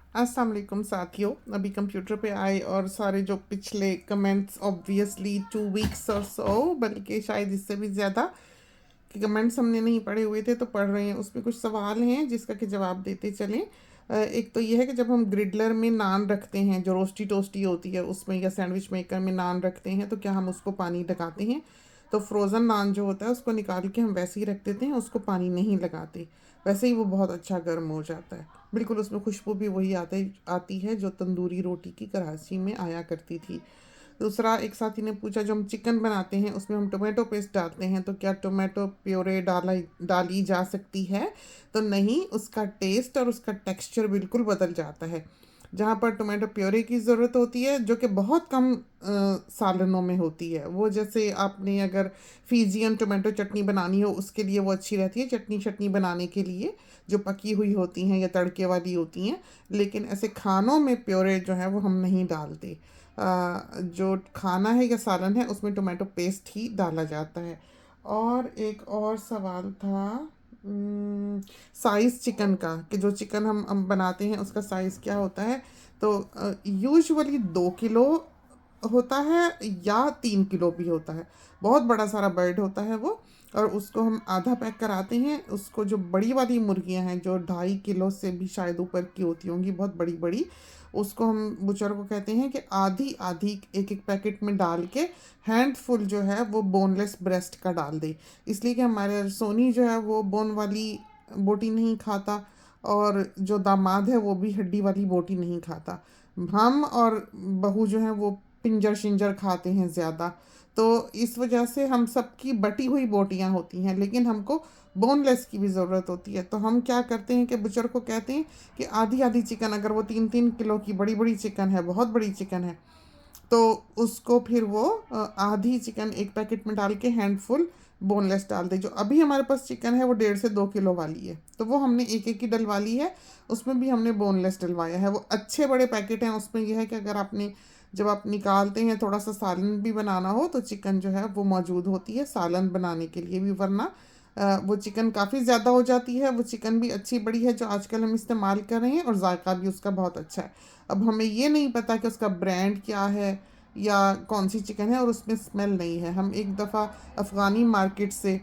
अस्सलाम वालेकुम साथियों। अभी कंप्यूटर पे आए और सारे जो पिछले कमेंट्स ऑब्वियसली 2 वीक्स और सो, बल्कि शायद इससे भी ज़्यादा कि कमेंट्स हमने नहीं पढ़े हुए थे तो पढ़ रहे हैं। उसमें कुछ सवाल हैं जिसका कि जवाब देते चलें। एक तो ये है कि जब हम ग्रिडलर में नान रखते हैं, जो रोस्टी टोस्टी होती है उसमें, या सैंडविच मेकर में नान रखते हैं, तो क्या हम उसको पानी लगाते हैं? तो फ्रोज़न नान जो होता है उसको निकाल के हम वैसे ही रख देते हैं, उसको पानी नहीं लगाते। वैसे ही वो बहुत अच्छा गर्म हो जाता है। बिल्कुल उसमें खुशबू भी वही आती है जो तंदूरी रोटी की कराची में आया करती थी। दूसरा, एक साथी ने पूछा, जो हम चिकन बनाते हैं उसमें हम टोमेटो पेस्ट डालते हैं, तो क्या टोमेटो प्योरे डाली जा सकती है? तो नहीं, उसका टेस्ट और उसका टेक्सचर बिल्कुल बदल जाता है। जहाँ पर टोमेटो प्योरे की ज़रूरत होती है, जो कि बहुत कम सालनों में होती है, वो जैसे आपने अगर फिजियन टोमेटो चटनी बनानी हो उसके लिए वो अच्छी रहती है, चटनी चटनी बनाने के लिए, जो पकी हुई होती हैं या तड़के वाली होती हैं। लेकिन ऐसे खानों में प्योरे जो है वो हम नहीं डालते। जो खाना है या सालन है उसमें टोमेटो पेस्ट ही डाला जाता है। और एक और सवाल था, साइज़ चिकन का, कि जो चिकन हम बनाते हैं उसका साइज़ क्या होता है? तो यूजुअली 2 किलो होता है या 3 किलो भी होता है। बहुत बड़ा सारा बर्ड होता है वो। और उसको हम आधा पैक कराते हैं। उसको, जो बड़ी वाली मुर्गियां हैं जो 2.5 किलो से भी शायद ऊपर की होती होंगी, बहुत बड़ी बड़ी, उसको हम बुचर को कहते हैं कि आधी आधी एक एक पैकेट में डाल के हैंडफुल जो है वो बोनलेस ब्रेस्ट का डाल दे। इसलिए कि हमारे सोनी जो है वो बोन वाली बोटी नहीं खाता, और जो दामाद है वो भी हड्डी वाली बोटी नहीं खाता। हम और बहू जो है वो पिंजर शिंजर खाते हैं ज़्यादा। तो इस वजह से हम सबकी बटी हुई बोटियां होती हैं, लेकिन हमको बोनलेस की भी ज़रूरत होती है। तो हम क्या करते हैं कि बुचर को कहते हैं कि आधी आधी चिकन, अगर वो 3-3 किलो की बड़ी बड़ी चिकन है, बहुत बड़ी चिकन है, तो उसको फिर वो आधी चिकन एक पैकेट में डाल के हैंडफुल बोनलेस डाल दे। जो अभी हमारे पास चिकन है वो 1.5 से 2 किलो वाली है, तो वो हमने एक एक ही डलवा ली है। उसमें भी हमने बोनलेस डलवाया है। वो अच्छे बड़े पैकेट हैं। उसमें यह है कि अगर आपने, जब आप निकालते हैं, थोड़ा सा सालन भी बनाना हो तो चिकन जो है वो मौजूद होती है सालन बनाने के लिए भी। वरना वो चिकन काफ़ी ज़्यादा हो जाती है। वो चिकन भी अच्छी बड़ी है जो आजकल हम इस्तेमाल कर रहे हैं, और जायका भी उसका बहुत अच्छा है। अब हमें ये नहीं पता कि उसका ब्रांड क्या है या कौन सी चिकन है, और उसमें स्मेल नहीं है। हम एक दफ़ा अफ़गानी मार्केट से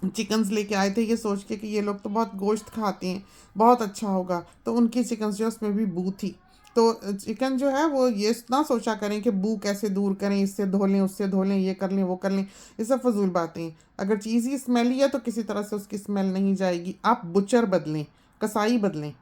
चिकन्स लेके आए थे, ये सोच के कि ये लोग तो बहुत गोश्त खाते हैं, बहुत अच्छा होगा, तो उनकी चिकन्स जो उसमें भी बू थी। तो चिकन जो है वो ये ना सोचा करें कि बू कैसे दूर करें, इससे धो लें, उससे धो लें, ये कर लें, वो कर लें। ये सब फजूल बातें हैं। अगर चीज़ ही स्मेली है तो किसी तरह से उसकी स्मेल नहीं जाएगी। आप बुचर बदलें, कसाई बदलें।